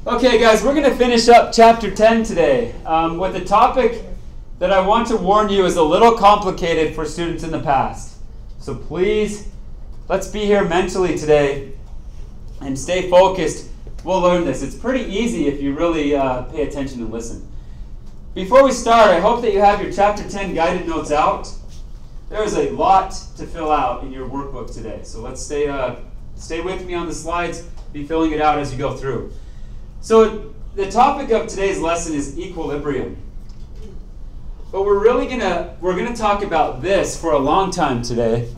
Okay, guys, we're going to finish up chapter 10 today with a topic that I want to warn you is a little complicated for students in the past. So please, let's be here mentally today and stay focused. We'll learn this. It's pretty easy if you really pay attention and listen. Before we start, I hope that you have your chapter 10 guided notes out. There's a lot to fill out in your workbook today. So let's stay with me on the slides. Be filling it out as you go through. So the topic of today's lesson is equilibrium. But we're gonna talk about this for a long time today.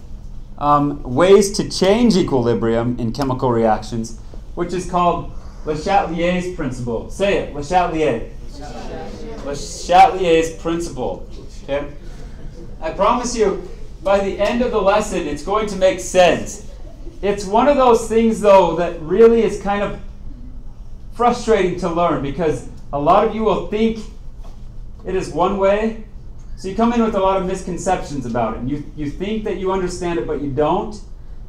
Ways to change equilibrium in chemical reactions, which is called Chatellier's principle. Say it, Chatelier. Chatellier's principle. Okay? I promise you, by the end of the lesson, it's going to make sense. It's one of those things, though, that really is kind of frustrating to learn because a lot of you will think it is one way. So you come in with a lot of misconceptions about it. And you think that you understand it, but you don't.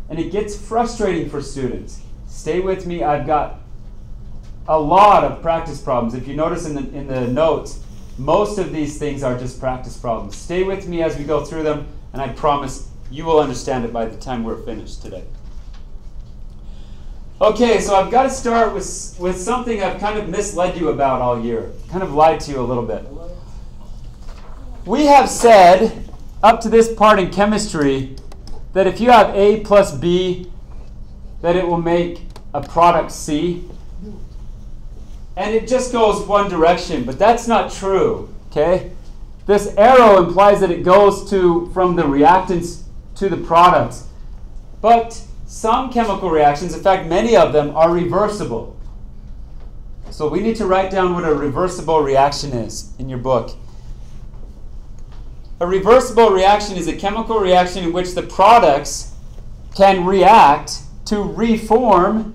And it gets frustrating for students. Stay with me. I've got a lot of practice problems. If you notice in the notes, most of these things are just practice problems. Stay with me as we go through them, and I promise you will understand it by the time we're finished today. Okay, so I've got to start with something I've kind of misled you about all year. Kind of lied to you a little bit. We have said, up to this part in chemistry, that if you have A plus B, that it will make a product C. And it just goes one direction, but that's not true, okay? This arrow implies that it goes from the reactants to the products. But some chemical reactions, in fact, many of them, are reversible. So we need to write down what a reversible reaction is in your book. A reversible reaction is a chemical reaction in which the products can react to reform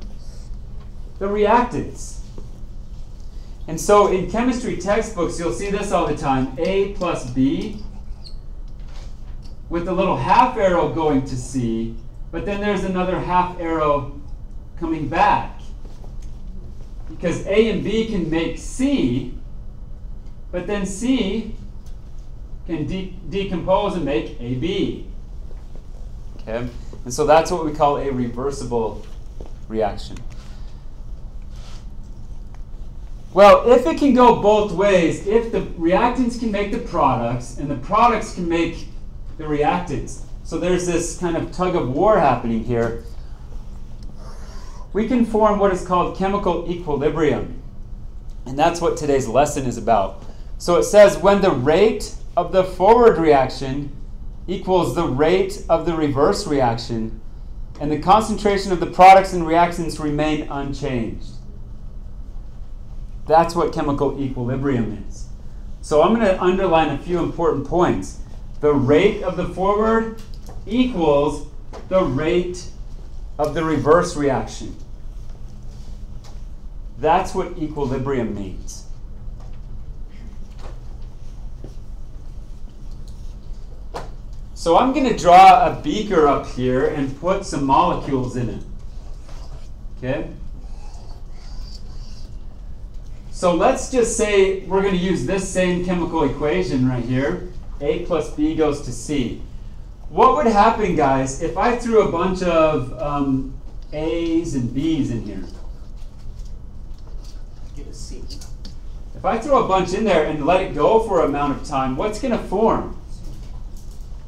the reactants. And so in chemistry textbooks, you'll see this all the time. A plus B with a little half arrow going to C, but then there's another half arrow coming back. Because A and B can make C, but then C can decompose and make AB. Okay? And so that's what we call a reversible reaction. Well, if it can go both ways, if the reactants can make the products and the products can make the reactants, so there's this kind of tug of war happening here, we can form what is called chemical equilibrium. And that's what today's lesson is about. So it says when the rate of the forward reaction equals the rate of the reverse reaction, and the concentration of the products and reactants remain unchanged. That's what chemical equilibrium is. So I'm going to underline a few important points. The rate of the forward equals the rate of the reverse reaction. That's what equilibrium means. So I'm going to draw a beaker up here and put some molecules in it. Okay? So let's just say we're going to use this same chemical equation right here. A plus B goes to C. What would happen, guys, if I threw a bunch of A's and B's in here? Get a C. If I throw a bunch in there and let it go for an amount of time, what's going to form?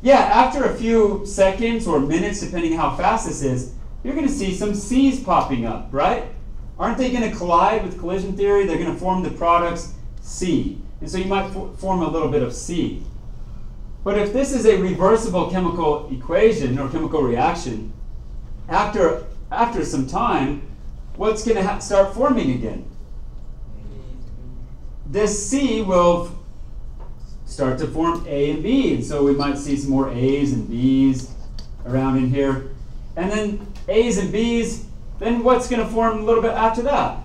Yeah, after a few seconds or minutes, depending how fast this is, you're going to see some C's popping up, right? Aren't they going to collide with collision theory? They're going to form the products C. And so you might form a little bit of C. But if this is a reversible chemical equation or chemical reaction, after some time, what's going to start forming again? This C will start to form A and B. And so we might see some more A's and B's around in here. And then A's and B's, then what's going to form a little bit after that?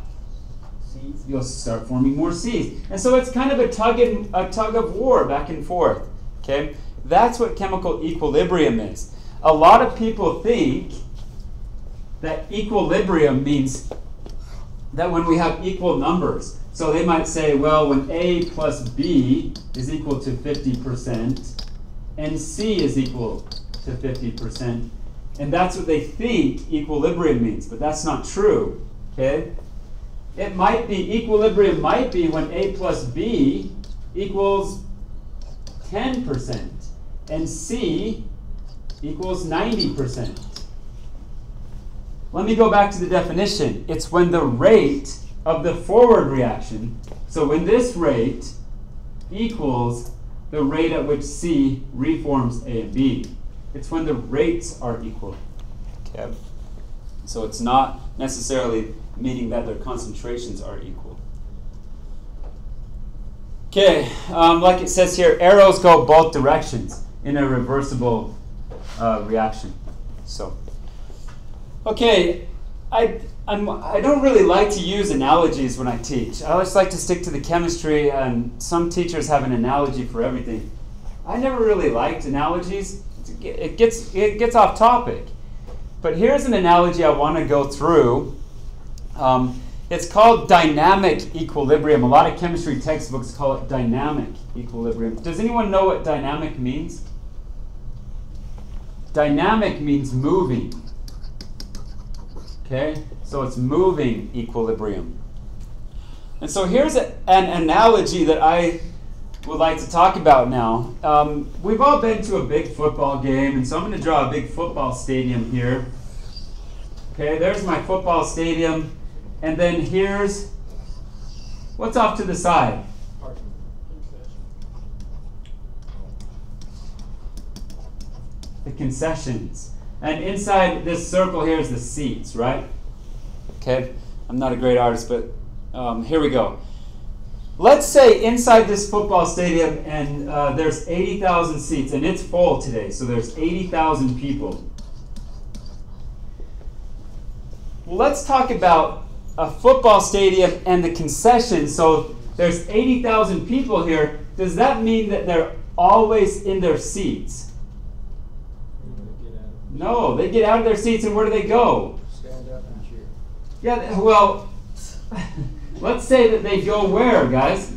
C's. You'll start forming more C's. And so it's kind of a tug of war back and forth. Okay? That's what chemical equilibrium is. A lot of people think that equilibrium means that when we have equal numbers, so they might say, well, when A plus B is equal to 50% and C is equal to 50%, and that's what they think equilibrium means, but that's not true, okay? It might be, equilibrium might be when A plus B equals 10% and C equals 90%. Let me go back to the definition. It's when the rate of the forward reaction, so when this rate equals the rate at which C reforms A and B. It's when the rates are equal. Okay? So it's not necessarily meaning that their concentrations are equal. Okay, like it says here, arrows go both directions in a reversible reaction. So, okay, I don't really like to use analogies when I teach. I always like to stick to the chemistry, and some teachers have an analogy for everything. I never really liked analogies. It gets off topic. But here's an analogy I want to go through. It's called dynamic equilibrium. A lot of chemistry textbooks call it dynamic equilibrium. Does anyone know what dynamic means? Dynamic means moving. Okay, so it's moving equilibrium. And so here's an analogy that I would like to talk about now. We've all been to a big football game, and so I'm going to draw a big football stadium here. Okay, there's my football stadium, and then here's, what's off to the side? The concessions. And inside this circle here is the seats, right? Okay, I'm not a great artist, but here we go. Let's say inside this football stadium, and there's 80,000 seats, and it's full today, so there's 80,000 people. Well, let's talk about a football stadium and the concessions. So there's 80,000 people here. Does that mean that they're always in their seats? No, they get out of their seats, and where do they go? Stand up and cheer. Yeah, well, let's say that they go where, guys?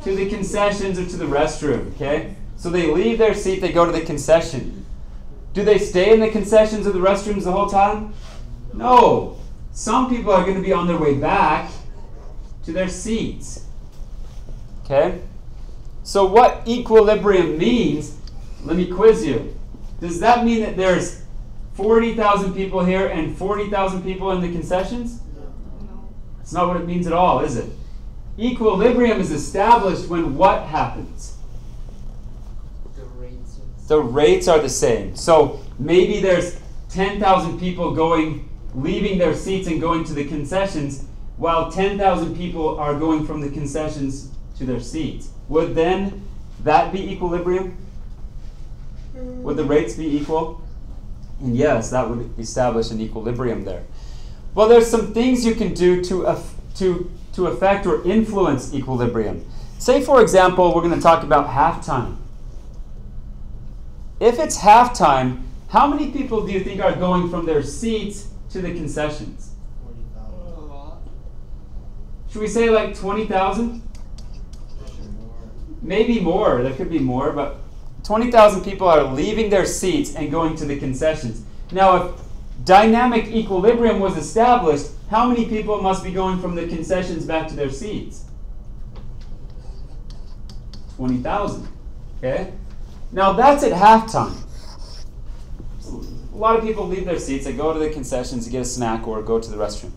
To the concessions or to the restroom, okay? So they leave their seat, they go to the concession. Do they stay in the concessions or the restrooms the whole time? No. Some people are going to be on their way back to their seats. Okay? So what equilibrium means, let me quiz you. Does that mean that there's 40,000 people here and 40,000 people in the concessions? No. That's not what it means at all, is it? Equilibrium is established when what happens? The rates are the same. So maybe there's 10,000 people leaving their seats and going to the concessions, while 10,000 people are going from the concessions to their seats. Would then that be equilibrium? Would the rates be equal? And yes, that would establish an equilibrium there. Well, there's some things you can do to affect or influence equilibrium. Say, for example, we're going to talk about halftime. If it's halftime, how many people do you think are going from their seats to the concessions? 40,000. Should we say like 20,000? Maybe more. There could be more, but 20,000 people are leaving their seats and going to the concessions. Now, if dynamic equilibrium was established, how many people must be going from the concessions back to their seats? 20,000. Okay? Now, that's at halftime. A lot of people leave their seats, they go to the concessions to get a snack or go to the restroom.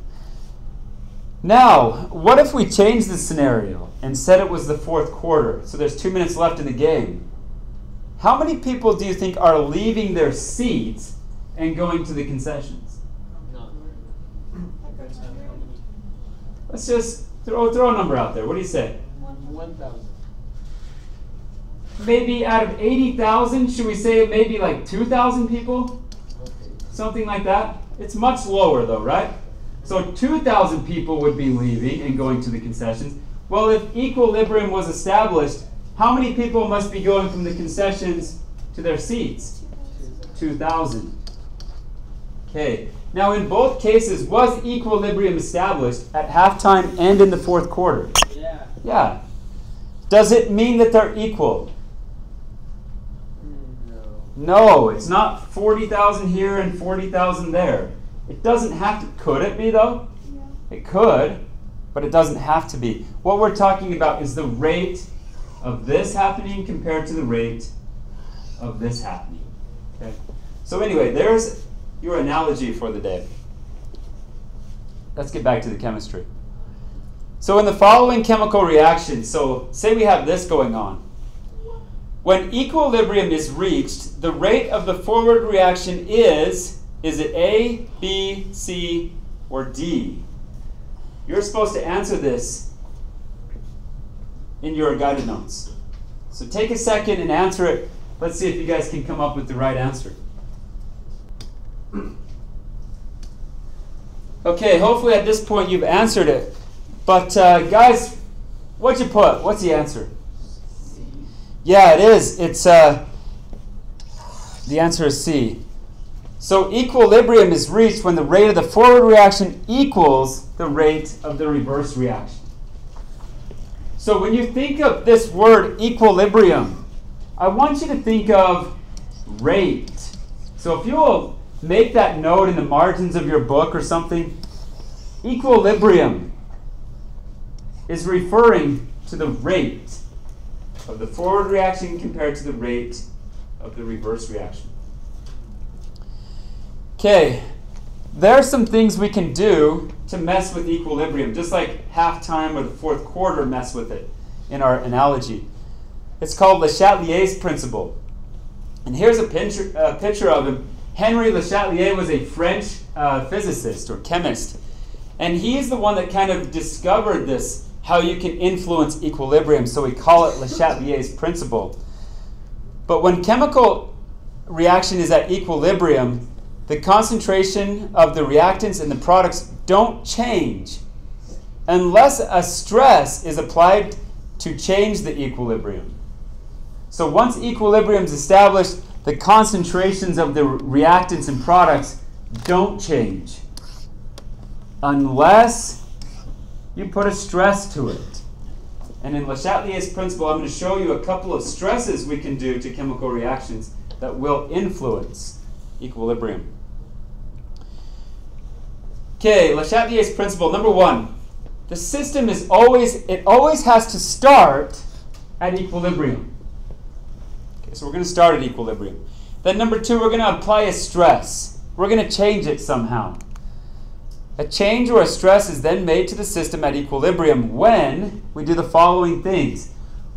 Now, what if we change the scenario and said it was the fourth quarter, so there's 2 minutes left in the game? How many people do you think are leaving their seats and going to the concessions? Let's just throw a number out there. What do you say? 1,000. Maybe out of 80,000, should we say maybe like 2,000 people? Okay. Something like that? It's much lower though, right? So 2,000 people would be leaving and going to the concessions. Well, if equilibrium was established, how many people must be going from the concessions to their seats? 2,000. Okay. Now, in both cases, was equilibrium established at halftime and in the fourth quarter? Yeah. Yeah. Does it mean that they're equal? No. No, it's not 40,000 here and 40,000 there. It doesn't have to. Could it be, though? Yeah. It could, but it doesn't have to be. What we're talking about is the rate of this happening compared to the rate of this happening. Okay? So anyway, there's your analogy for the day. Let's get back to the chemistry. So in the following chemical reactions, so say we have this going on. When equilibrium is reached, the rate of the forward reaction is it A, B, C, or D? You're supposed to answer this in your guided notes. So take a second and answer it. Let's see if you guys can come up with the right answer. Okay, hopefully at this point you've answered it. But guys, what'd you put? What's the answer? C. Yeah, it is. It's the answer is C. So equilibrium is reached when the rate of the forward reaction equals the rate of the reverse reaction. So when you think of this word equilibrium, I want you to think of rate. So if you'll make that note in the margins of your book or something, equilibrium is referring to the rate of the forward reaction compared to the rate of the reverse reaction. Okay, there are some things we can do to mess with equilibrium, just like halftime or the fourth quarter mess with it in our analogy. It's called Le Chatelier's Principle. And here's a picture of him. Henry Le Chatelier was a French physicist or chemist. And he's the one that kind of discovered this, how you can influence equilibrium. So we call it Le Chatelier's Principle. But when chemical reaction is at equilibrium, the concentration of the reactants and the products don't change unless a stress is applied to change the equilibrium. So once equilibrium is established, the concentrations of the reactants and products don't change unless you put a stress to it. And in Le Chatelier's Principle, I'm going to show you a couple of stresses we can do to chemical reactions that will influence equilibrium. Okay, Le Chatelier's Principle, number one. The system is always has to start at equilibrium. Okay, so we're going to start at equilibrium. Then number two, we're going to apply a stress. We're going to change it somehow. A change or a stress is then made to the system at equilibrium when we do the following things.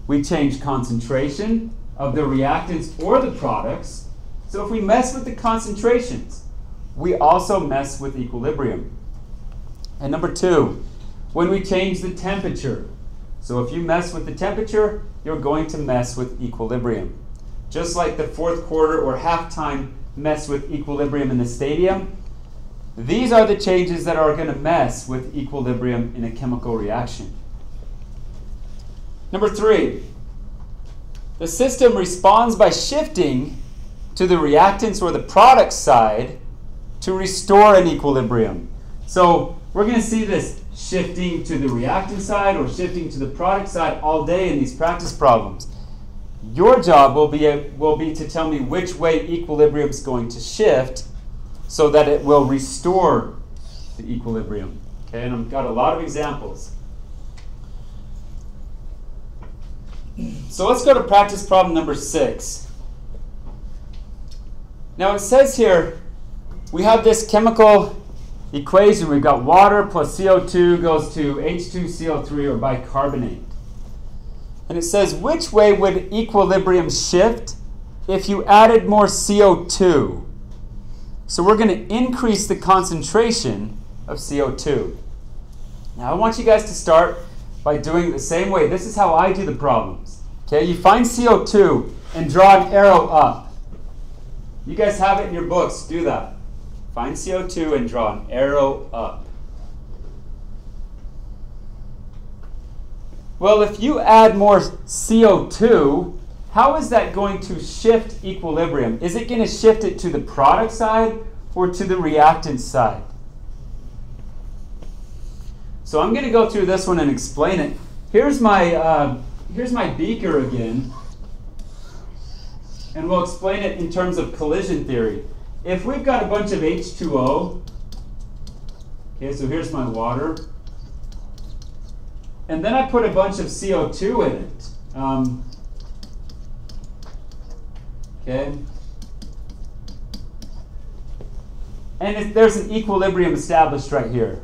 We change concentration of the reactants or the products. So if we mess with the concentrations, we also mess with equilibrium. And number two, when we change the temperature. So if you mess with the temperature, you're going to mess with equilibrium. Just like the fourth quarter or halftime mess with equilibrium in the stadium, these are the changes that are going to mess with equilibrium in a chemical reaction. Number three, the system responds by shifting to the reactants or the product side to restore an equilibrium. So we're going to see this shifting to the reactant side or shifting to the product side all day in these practice problems. Your job will be to tell me which way equilibrium is going to shift so that it will restore the equilibrium. Okay, and I've got a lot of examples. So let's go to practice problem number 6. Now it says here, we have this chemical equation. We've got water plus CO2 goes to H2CO3 or bicarbonate. And it says, which way would equilibrium shift if you added more CO2? So we're going to increase the concentration of CO2. Now I want you guys to start by doing it the same way. This is how I do the problems. Okay, you find CO2 and draw an arrow up. You guys have it in your books. Do that. Find CO2 and draw an arrow up. Well, if you add more CO2, how is that going to shift equilibrium? Is it going to shift it to the product side or to the reactant side? So I'm going to go through this one and explain it. Here's my beaker again, and we'll explain it in terms of collision theory. If we've got a bunch of H2O, okay, so here's my water, and then I put a bunch of CO2 in it. Okay, and there's an equilibrium established right here.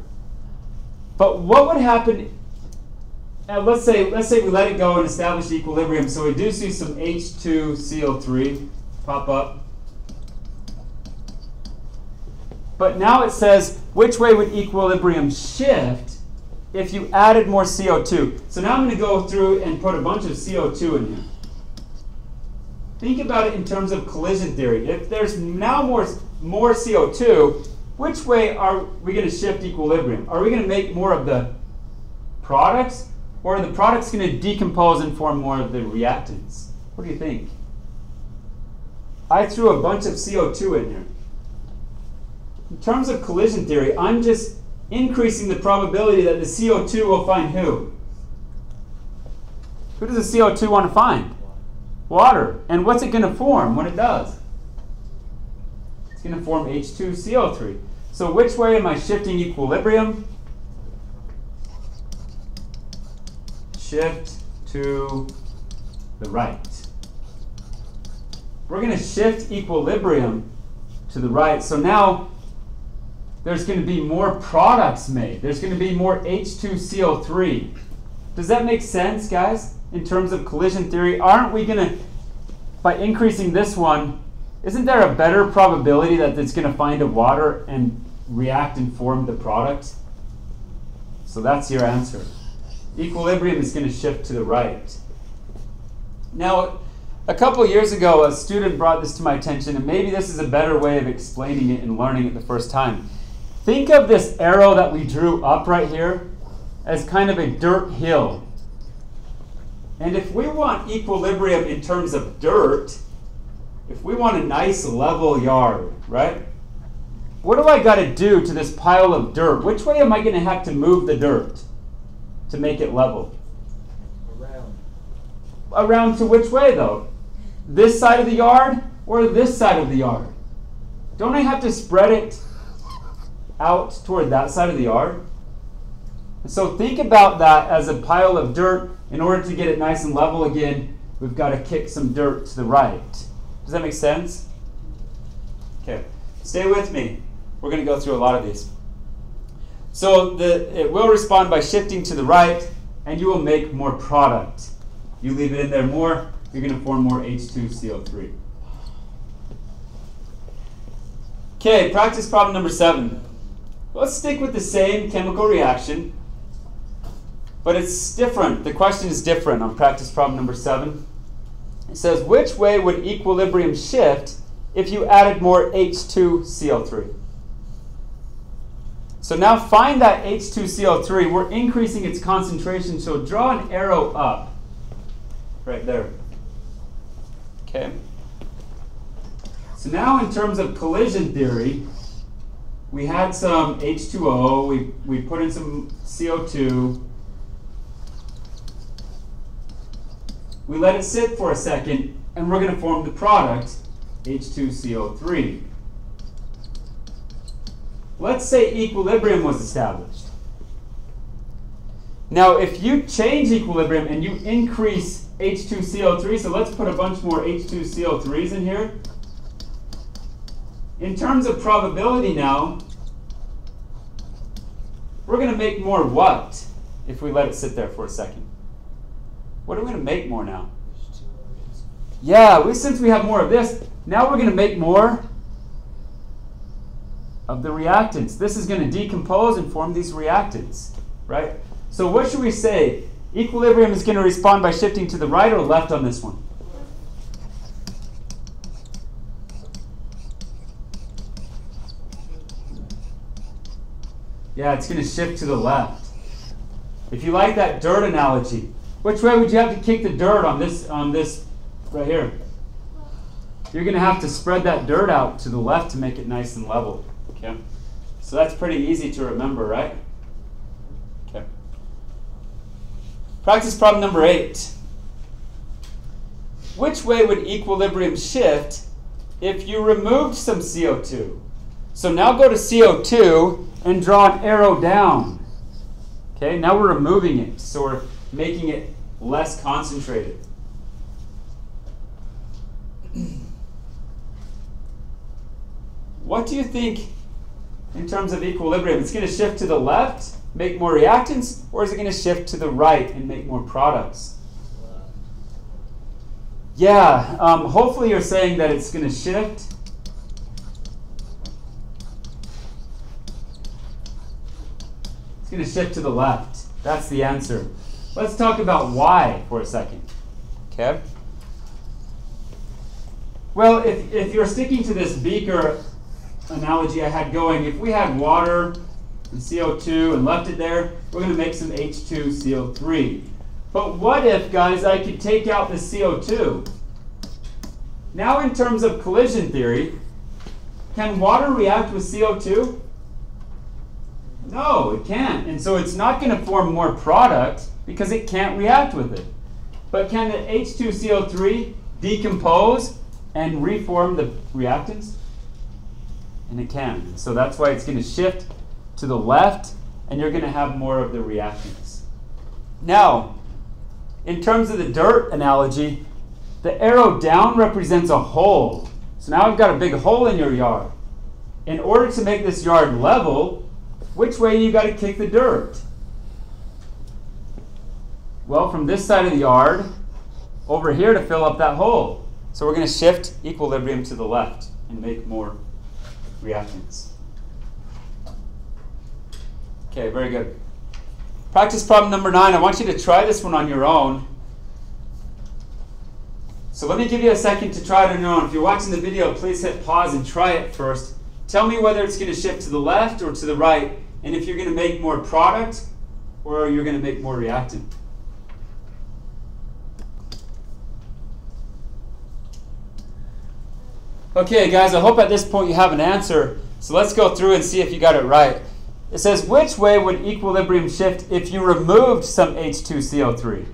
But what would happen? Let's say we let it go and establish equilibrium. So we do see some H2CO3 pop up. But now it says, which way would equilibrium shift if you added more CO2? So now I'm going to go through and put a bunch of CO2 in here. Think about it in terms of collision theory. If there's now more CO2, which way are we going to shift equilibrium? Are we going to make more of the products, or are the products going to decompose and form more of the reactants? What do you think? I threw a bunch of CO2 in here. In terms of collision theory, I'm just increasing the probability that the CO2 will find who? Who does the CO2 want to find? Water. And what's it going to form when it does? It's going to form H2CO3. So which way am I shifting equilibrium? Shift to the right. We're going to shift equilibrium to the right. So now there's going to be more products made. There's going to be more H2CO3. Does that make sense, guys? In terms of collision theory, aren't we going to, by increasing this one, isn't there a better probability that it's going to find a water and react and form the product? So that's your answer. Equilibrium is going to shift to the right. Now, a couple years ago, a student brought this to my attention, and maybe this is a better way of explaining it and learning it the first time. Think of this arrow that we drew up right here as kind of a dirt hill. And if we want equilibrium in terms of dirt, if we want a nice level yard, right? What do I got to do to this pile of dirt? Which way am I going to have to move the dirt to make it level? Around. Around to which way, though? This side of the yard or this side of the yard? Don't I have to spread it out toward that side of the yard? So think about that as a pile of dirt. In order to get it nice and level again, we've got to kick some dirt to the right. Does that make sense? Okay, stay with me. We're going to go through a lot of these. So it will respond by shifting to the right, and you will make more product. You leave it in there more, you're going to form more H2CO3. Okay, practice problem number 7. Let's stick with the same chemical reaction, but it's different. The question is different on practice problem number 7. It says, which way would equilibrium shift if you added more H2CO3? So now find that H2CO3. We're increasing its concentration, so draw an arrow up. Right there. Okay. So now in terms of collision theory, we had some H2O, we put in some CO2. We let it sit for a second, and we're going to form the product, H2CO3. Let's say equilibrium was established. Now, if you change equilibrium and you increase H2CO3, so let's put a bunch more H2CO3s in here. In terms of probability now, we're going to make more what if we let it sit there for a second? What are we going to make more now? Yeah, since we have more of this, now we're going to make more of the reactants. This is going to decompose and form these reactants, right? So what should we say? Equilibrium is going to respond by shifting to the right or left on this one? Yeah, it's going to shift to the left. If you like that dirt analogy, which way would you have to kick the dirt on this right here? you're going to have to spread that dirt out to the left to make it nice and level. Okay? So that's pretty easy to remember, right? Okay. Practice problem number 8. Which way would equilibrium shift if you removed some CO2? So now go to CO2 and draw an arrow down. Okay, now we're removing it, so we're making it less concentrated. What do you think in terms of equilibrium? It's going to shift to the left, make more reactants, or is it going to shift to the right and make more products? Yeah, hopefully you're saying that it's going to shift. It's going to shift to the left. That's the answer. Let's talk about why for a second. Okay? Well, if you're sticking to this beaker analogy I had going, if we had water and CO2 and left it there, we're going to make some H2CO3. But what if, guys, I could take out the CO2? Now in terms of collision theory, can water react with CO2? No, it can't. And so it's not going to form more product because it can't react with it. But can the H2CO3 decompose and reform the reactants? And it can. So that's why it's going to shift to the left, and you're going to have more of the reactants. Now, in terms of the dirt analogy, the arrow down represents a hole. So now I've got a big hole in your yard. In order to make this yard level, which way you got to kick the dirt? Well, from this side of the yard over here to fill up that hole. So we're going to shift equilibrium to the left and make more reactants. Okay, very good. Practice problem number 9. I want you to try this one on your own. So let me give you a second to try it on your own. If you're watching the video, please hit pause and try it first. Tell me whether it's going to shift to the left or to the right, and if you're going to make more product or you're going to make more reactant. Okay, guys, I hope at this point you have an answer. So let's go through and see if you got it right. It says, which way would equilibrium shift if you removed some H2CO3?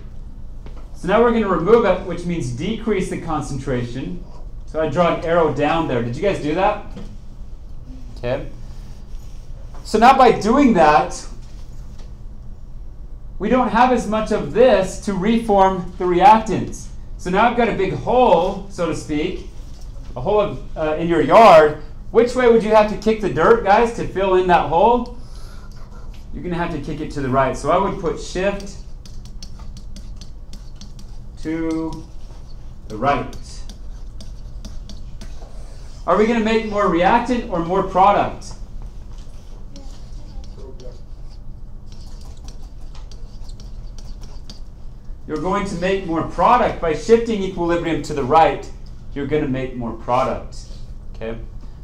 So now we're going to remove it, which means decrease the concentration. So I draw an arrow down there. Did you guys do that? Okay. So now by doing that, we don't have as much of this to reform the reactants. So now I've got a big hole, so to speak, a hole in your yard. Which way would you have to kick the dirt, guys, to fill in that hole? You're going to have to kick it to the right. So I would put shift to the right. Are we going to make more reactant or more product? You're going to make more product. By shifting equilibrium to the right, you're going to make more product. Okay?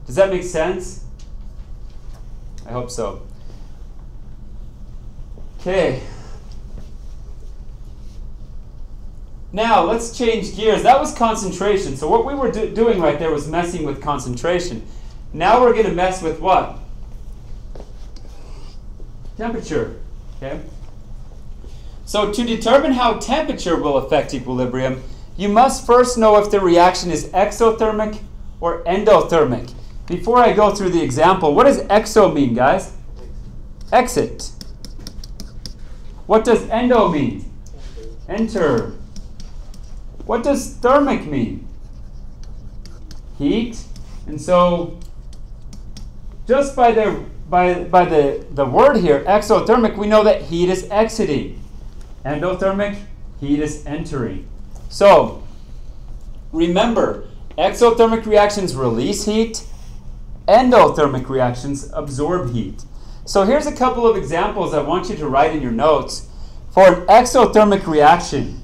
Does that make sense? I hope so. Okay. Now, let's change gears. That was concentration. So what we were doing right there was messing with concentration. Now we're going to mess with what? Temperature. Okay? So to determine how temperature will affect equilibrium, you must first know if the reaction is exothermic or endothermic. Before I go through the example, what does exo mean, guys? Exit. What does endo mean? Enter. What does thermic mean? Heat. And so just by the word here, exothermic, we know that heat is exiting. Endothermic, heat is entering. So remember, exothermic reactions release heat. Endothermic reactions absorb heat. So here's a couple of examples I want you to write in your notes. For an exothermic reaction,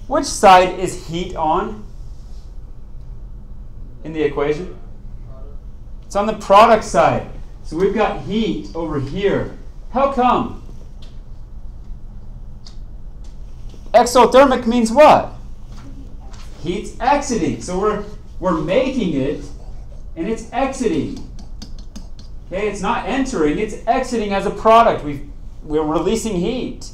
which side is heat on in the equation? It's on the product side. So we've got heat over here. How come? Exothermic means what? Heat's exiting. So we're We're making it, and it's exiting. Okay, it's not entering, it's exiting as a product. We're releasing heat.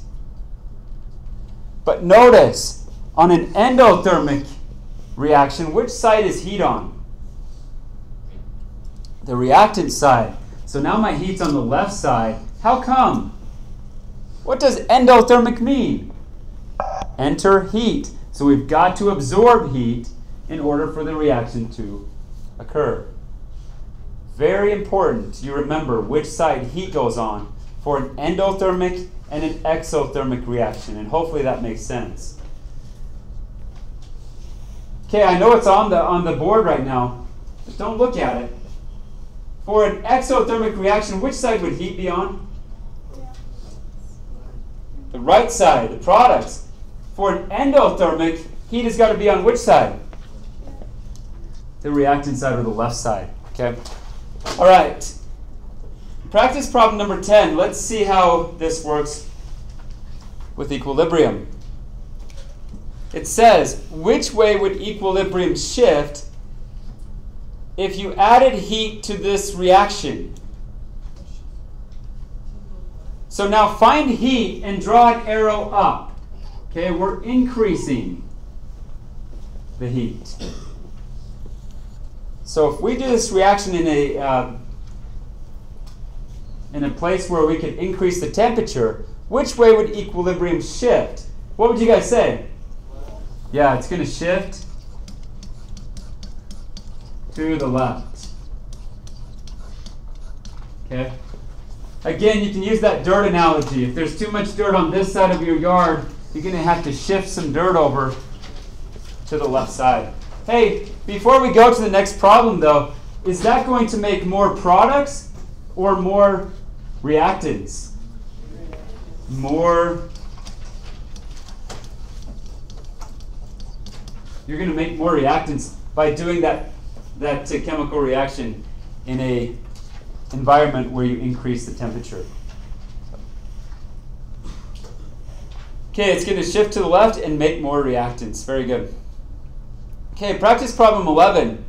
But notice, on an endothermic reaction, which side is heat on? The reactant side. So now my heat's on the left side. How come? What does endothermic mean? Enter heat. So we've got to absorb heat in order for the reaction to occur. Very important you remember which side heat goes on for an endothermic and an exothermic reaction, and hopefully that makes sense. Okay, I know it's on the board right now, but don't look at it. For an exothermic reaction, which side would heat be on? The right side, the products. For an endothermic, heat has got to be on which side? The reactant side or the left side. Okay. All right. Practice problem number 10. Let's see how this works with equilibrium. It says, which way would equilibrium shift if you added heat to this reaction? So now find heat and draw an arrow up. Okay, we're increasing the heat. So if we do this reaction in a place where we could increase the temperature, which way would equilibrium shift? What would you guys say? Yeah, it's going to shift to the left. Okay. Again, you can use that dirt analogy. If there's too much dirt on this side of your yard, you're going to have to shift some dirt over to the left side. Hey, before we go to the next problem though, is that going to make more products or more reactants? More. You're going to make more reactants by doing that chemical reaction in a environment where you increase the temperature. Okay, it's going to shift to the left and make more reactants. Very good. Okay, practice problem 11.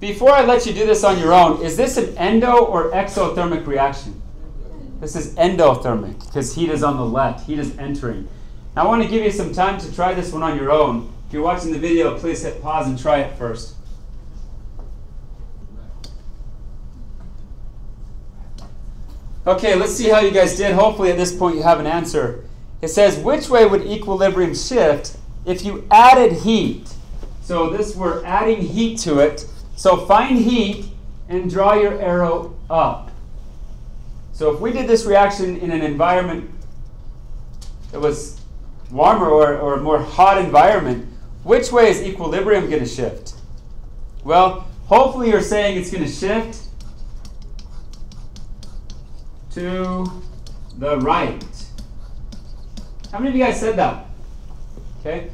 Before I let you do this on your own, is this an endo or exothermic reaction? This is endothermic because heat is on the left. Heat is entering. Now I want to give you some time to try this one on your own. If you're watching the video, please hit pause and try it first. Okay, let's see how you guys did. Hopefully at this point you have an answer. It says, which way would equilibrium shift if you added heat? So this, we're adding heat to it. So find heat and draw your arrow up. So if we did this reaction in an environment that was warmer or a more hot environment, which way is equilibrium going to shift? Well, hopefully you're saying it's going to shift to the right. How many of you guys said that? Okay.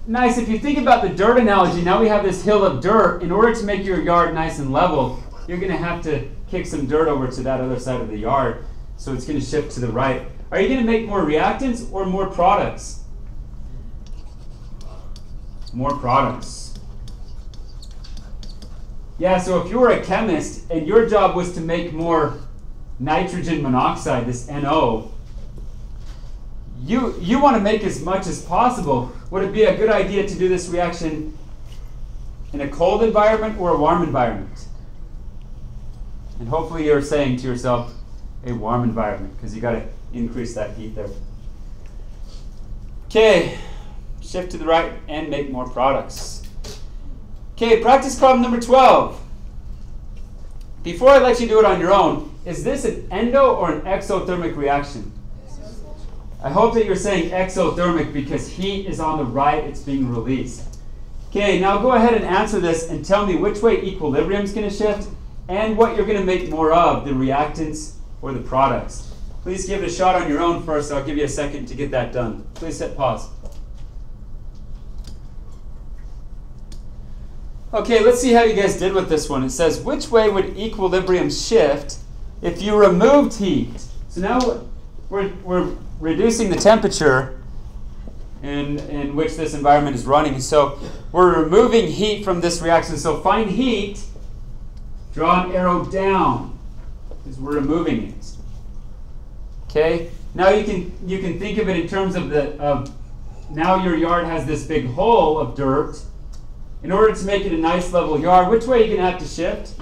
Nice. If you think about the dirt analogy, now we have this hill of dirt. In order to make your yard nice and level, you're going to have to kick some dirt over to that other side of the yard. So it's going to shift to the right. Are you going to make more reactants or more products? More products. Yeah, so if you were a chemist and your job was to make more nitrogen monoxide, this NO, you want to make as much as possible. Would it be a good idea to do this reaction in a cold environment or a warm environment? And hopefully you're saying to yourself, a warm environment, because you got to increase that heat there. Okay, shift to the right and make more products. Okay, practice problem number 12. Before I let you do it on your own, is this an endo or an exothermic reaction? I hope that you're saying exothermic because heat is on the right, it's being released. Okay, now go ahead and answer this and tell me which way equilibrium is going to shift and what you're going to make more of, the reactants or the products. Please give it a shot on your own first. I'll give you a second to get that done. Please hit pause. Okay, let's see how you guys did with this one. It says, which way would equilibrium shift if you removed heat? So now we're reducing the temperature in which this environment is running. So we're removing heat from this reaction. So find heat, draw an arrow down, because we're removing it. Okay? Now you can think of it in terms of now your yard has this big hole of dirt. In order to make it a nice level yard, which way are you going to have to shift?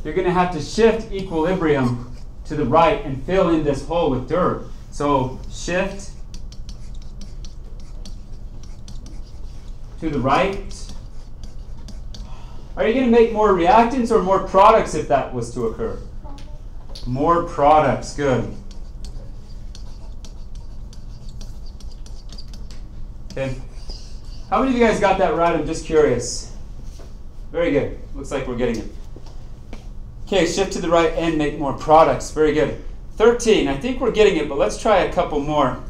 You're going to have to shift equilibrium to the right and fill in this hole with dirt. So shift to the right. Are you going to make more reactants or more products if that was to occur? More products, good. Okay. How many of you guys got that right? I'm just curious. Very good. Looks like we're getting it. Okay, shift to the right and make more products. Very good. 13. I think we're getting it, but let's try a couple more.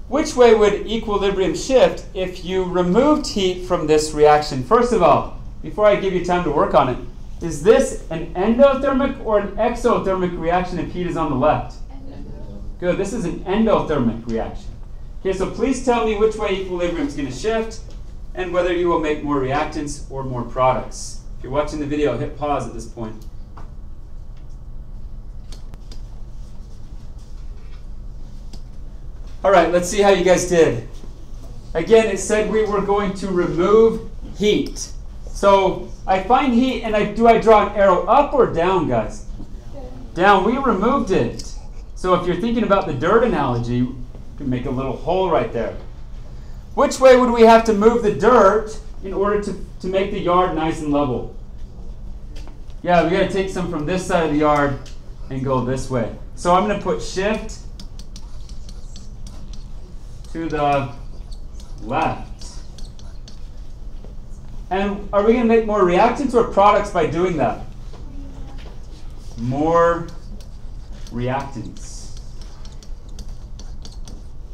Which way would equilibrium shift if you removed heat from this reaction? First of all, before I give you time to work on it, is this an endothermic or an exothermic reaction if heat is on the left? Good. This is an endothermic reaction. Okay, so please tell me which way equilibrium is going to shift and whether you will make more reactants or more products. If you're watching the video, hit pause at this point. All right, let's see how you guys did. Again, it said we were going to remove heat. So I find heat, and do I draw an arrow up or down, guys? Down. We removed it. So if you're thinking about the dirt analogy, can make a little hole right there. Which way would we have to move the dirt in order to make the yard nice and level? Yeah, we got to take some from this side of the yard and go this way. So I'm going to put shift to the left. And are we going to make more reactants or products by doing that? More reactants.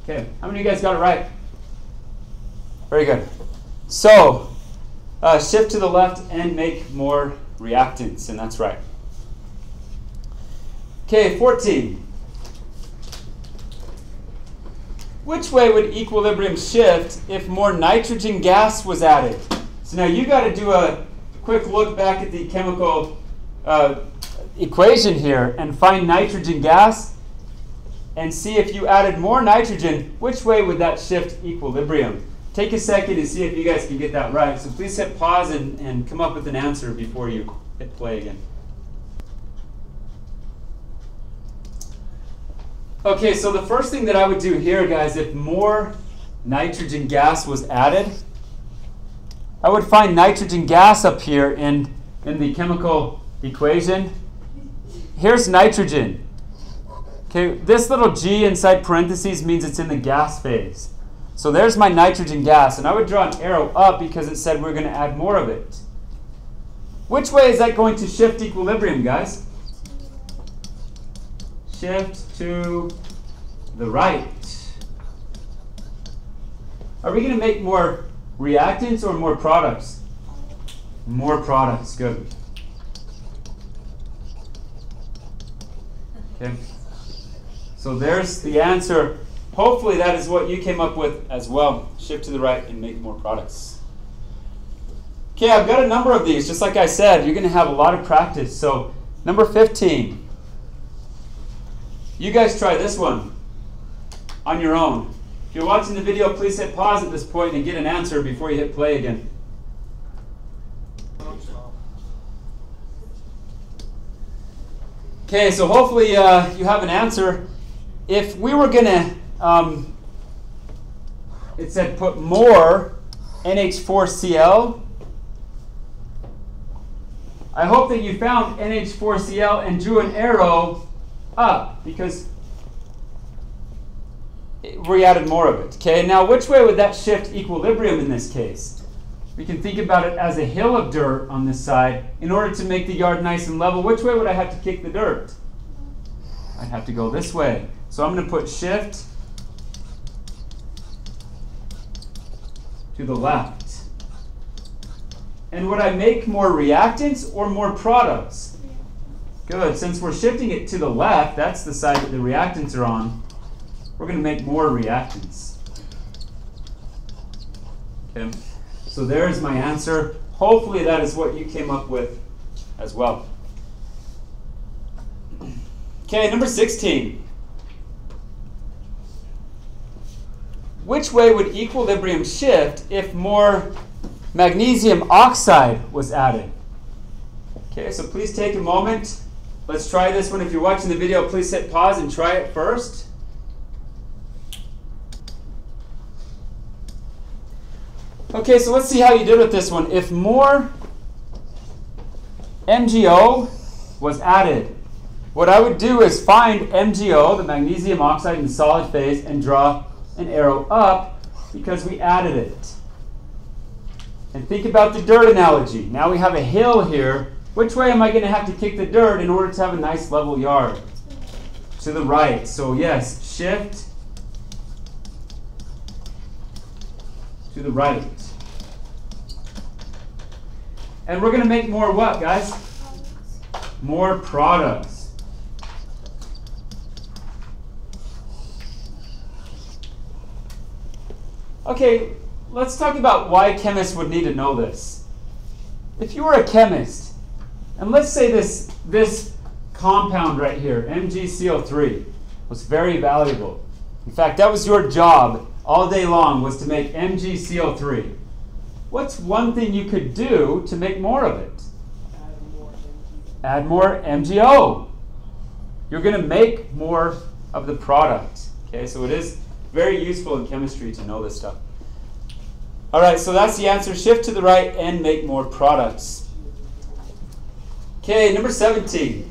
Okay, how many of you guys got it right? Very good. So, shift to the left and make more reactants, and that's right. Okay, 14. Which way would equilibrium shift if more nitrogen gas was added? So now you got to do a quick look back at the chemical equation here and find nitrogen gas and see if you added more nitrogen, which way would that shift equilibrium? Take a second and see if you guys can get that right. So please hit pause and come up with an answer before you hit play again. Okay, so the first thing that I would do here, guys, if more nitrogen gas was added, I would find nitrogen gas up here in the chemical equation. Here's nitrogen. Okay, this little G inside parentheses means it's in the gas phase. So there's my nitrogen gas, and I would draw an arrow up because it said we're going to add more of it. Which way is that going to shift equilibrium, guys? Shift to the right. Are we going to make more reactants or more products? More products, good. Okay. So there's the answer. Hopefully that is what you came up with as well. Shift to the right and make more products. Okay, I've got a number of these. Just like I said, you're going to have a lot of practice. So number 15. You guys try this one on your own. If you're watching the video, please hit pause at this point and get an answer before you hit play again. Okay, so hopefully you have an answer. If we were going to, it said put more NH4Cl. I hope that you found NH4Cl and drew an arrow up because we added more of it. Okay, now which way would that shift equilibrium in this case? We can think about it as a hill of dirt on this side. In order to make the yard nice and level, which way would I have to kick the dirt? I'd have to go this way. So I'm going to put shift to the left. And would I make more reactants or more products? Good. Since we're shifting it to the left, that's the side that the reactants are on. we're going to make more reactants. Okay, so there's my answer. Hopefully that is what you came up with as well. Okay, number 16. Which way would equilibrium shift if more magnesium oxide was added? Okay, so please take a moment. Let's try this one. If you're watching the video, please hit pause and try it first. Okay, so let's see how you did with this one. If more MgO was added, what I would do is find MgO, the magnesium oxide in the solid phase, and draw an arrow up because we added it. And think about the dirt analogy. Now we have a hill here. Which way am I going to have to kick the dirt in order to have a nice level yard? To the right. So yes, shift to the right. And we're going to make more what, guys? More products. Okay, let's talk about why chemists would need to know this. If you were a chemist, and let's say this compound right here, MgCO3, was very valuable. In fact, that was your job all day long, was to make MgCO3. What's one thing you could do to make more of it? Add more MgO. You're going to make more of the product. Okay, so it is very useful in chemistry to know this stuff. All right, so that's the answer. Shift to the right and make more products. Okay, number 17.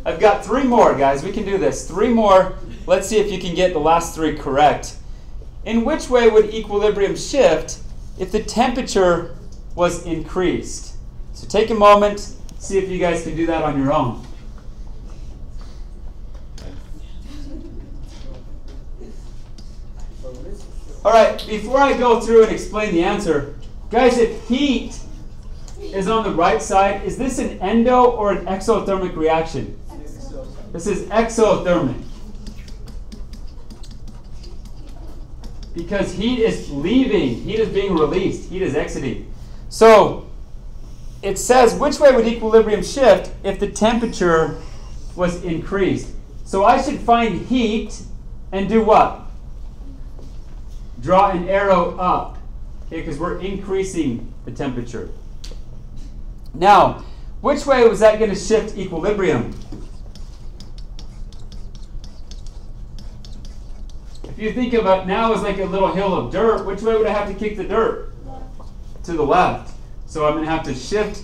I've got 3 more, guys. We can do this. 3 more. Let's see if you can get the last 3 correct. In which way would equilibrium shift if the temperature was increased? So take a moment, see if you guys can do that on your own. All right, before I go through and explain the answer, guys, if heat is on the right side, is this an endo or an exothermic reaction? This is exothermic. Because heat is leaving, heat is being released, heat is exiting. So it says, which way would equilibrium shift if the temperature was increased? So I should find heat and do what? Draw an arrow up, okay, because we're increasing the temperature. Now, which way was that going to shift equilibrium? If you think about now as like a little hill of dirt, which way would I have to kick the dirt? To the left. So I'm going to have to shift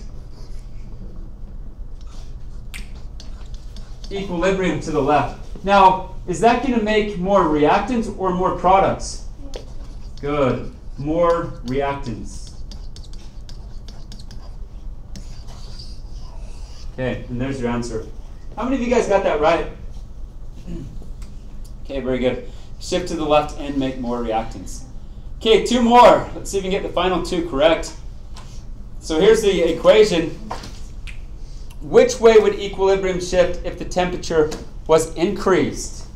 equilibrium to the left. Now, is that going to make more reactants or more products? Good. More reactants. Okay, and there's your answer. How many of you guys got that right? Okay, very good. Shift to the left and make more reactants. Okay, 2 more. Let's see if we can get the final 2 correct. So here's the equation. Which way would equilibrium shift if the temperature was increased?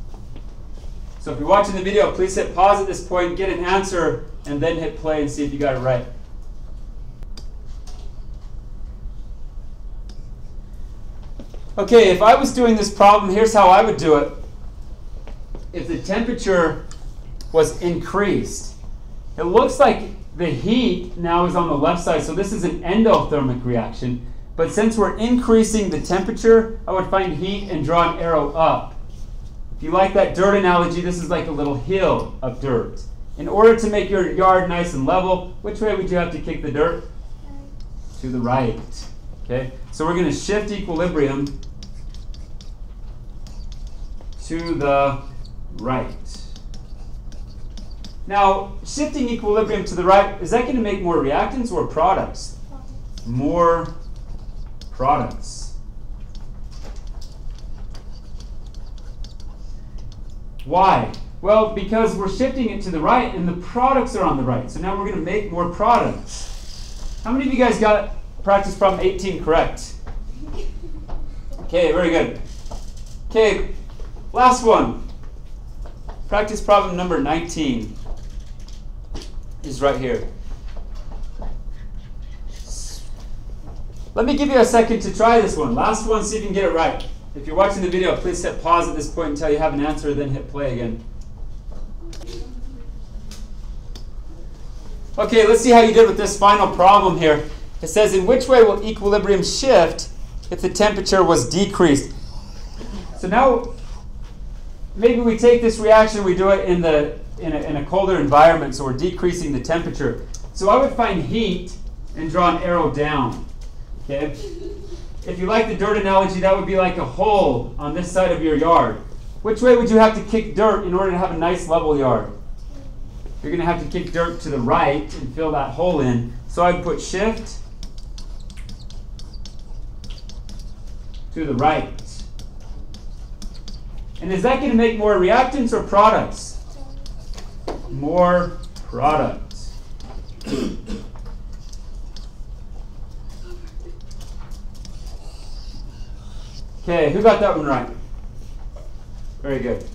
So if you're watching the video, please hit pause at this point, get an answer, and then hit play and see if you got it right. Okay, if I was doing this problem, here's how I would do it. If the temperature was increased, it looks like the heat now is on the left side, so this is an endothermic reaction. But since we're increasing the temperature, I would find heat and draw an arrow up. If you like that dirt analogy, this is like a little hill of dirt. In order to make your yard nice and level, which way would you have to kick the dirt? To the right. Okay, so we're going to shift equilibrium to the right. Now, shifting equilibrium to the right, is that going to make more reactants or products? More products. Why? Well, because we're shifting it to the right and the products are on the right. So now we're going to make more products. How many of you guys got practice problem 18 correct? Okay, very good. Okay, last one. Practice problem number 19 is right here. Let me give you a second to try this one. Last one, see if you can get it right. If you're watching the video, please hit pause at this point until you have an answer, then hit play again. Okay, let's see how you did with this final problem here. It says, in which way will equilibrium shift if the temperature was decreased? So now, maybe we take this reaction, we do it in a colder environment, so we're decreasing the temperature. So I would find heat and draw an arrow down. Okay? If you like the dirt analogy, that would be like a hole on this side of your yard. Which way would you have to kick dirt in order to have a nice level yard? You're going to have to kick dirt to the right and fill that hole in. So I'd put shift to the right. And is that going to make more reactants or products? More products. Okay, who got that one right? Very good.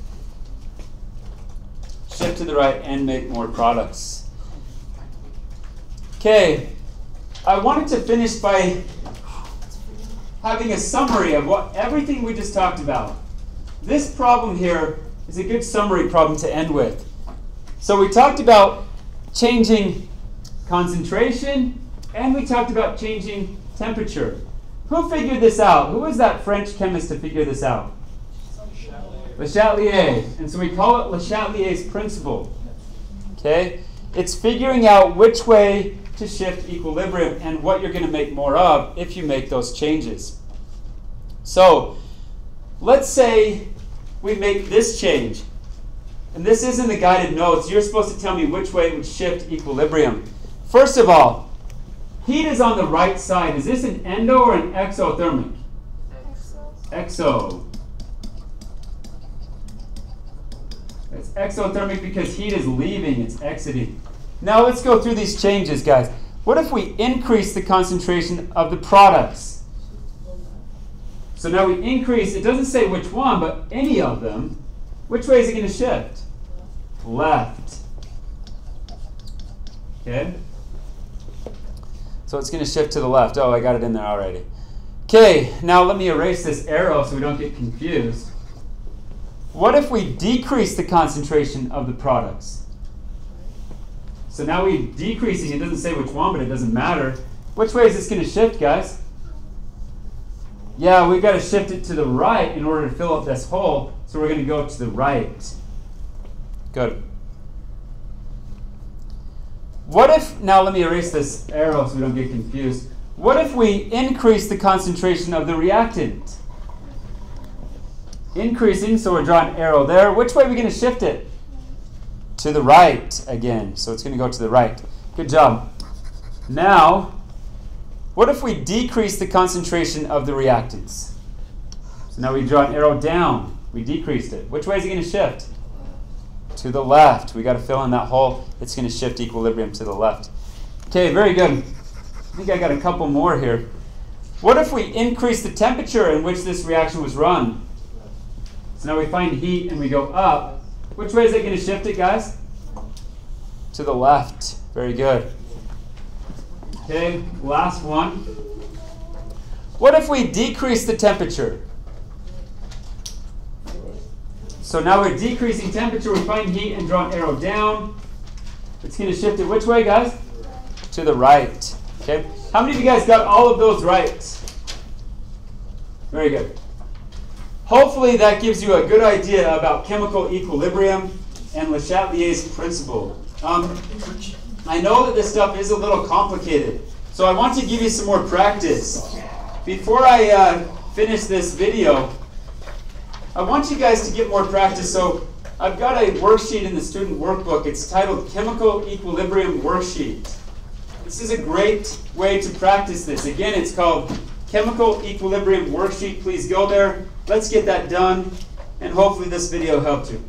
Shift to the right and make more products. Okay, I wanted to finish by having a summary of everything we just talked about. This problem here is a good summary problem to end with. So we talked about changing concentration, and we talked about changing temperature. Who figured this out? Who was that French chemist to figure this out? Le Chatelier. And so we call it Le Chatelier's principle. Okay? It's figuring out which way to shift equilibrium and what you're going to make more of if you make those changes. So, let's say we make this change. And this is in the guided notes. You're supposed to tell me which way it would shift equilibrium. First of all, heat is on the right side. Is this an endo or an exothermic? Exo. It's exothermic because heat is leaving, it's exiting. Now let's go through these changes, guys. What if we increase the concentration of the products? So now we increase, it doesn't say which one, but any of them. Which way is it going to shift? Left. Okay? So it's going to shift to the left. Oh, I got it in there already. Okay, now let me erase this arrow so we don't get confused. What if we decrease the concentration of the products? So now we're decreasing. It doesn't say which one, but it doesn't matter. Which way is this going to shift, guys? Yeah, we've got to shift it to the right in order to fill up this hole. So we're going to go to the right. Good. What if, now let me erase this arrow so we don't get confused. What if we increase the concentration of the reactant? Increasing, so we're drawing an arrow there. Which way are we going to shift it? To the right again. So it's going to go to the right. Good job. Now, what if we decrease the concentration of the reactants? So now we draw an arrow down. We decreased it. Which way is it going to shift? To the left. We got to fill in that hole. It's going to shift equilibrium to the left. Okay, very good. I think I got a couple more here. What if we increase the temperature in which this reaction was run? So now we find heat and we go up. Which way is it going to shift it, guys? To the left. Very good. Okay, last one. What if we decrease the temperature? So now we're decreasing temperature. We find heat and draw an arrow down. It's going to shift it which way, guys? To the right. Okay. How many of you guys got all of those right? Very good. Hopefully that gives you a good idea about chemical equilibrium and Le Chatelier's principle. I know that this stuff is a little complicated, so I want to give you some more practice. Before I finish this video, I want you guys to get more practice. So I've got a worksheet in the student workbook. It's titled Chemical Equilibrium Worksheet. This is a great way to practice this. Again, it's called Chemical Equilibrium Worksheet. Please go there. Let's get that done, and hopefully this video helped you.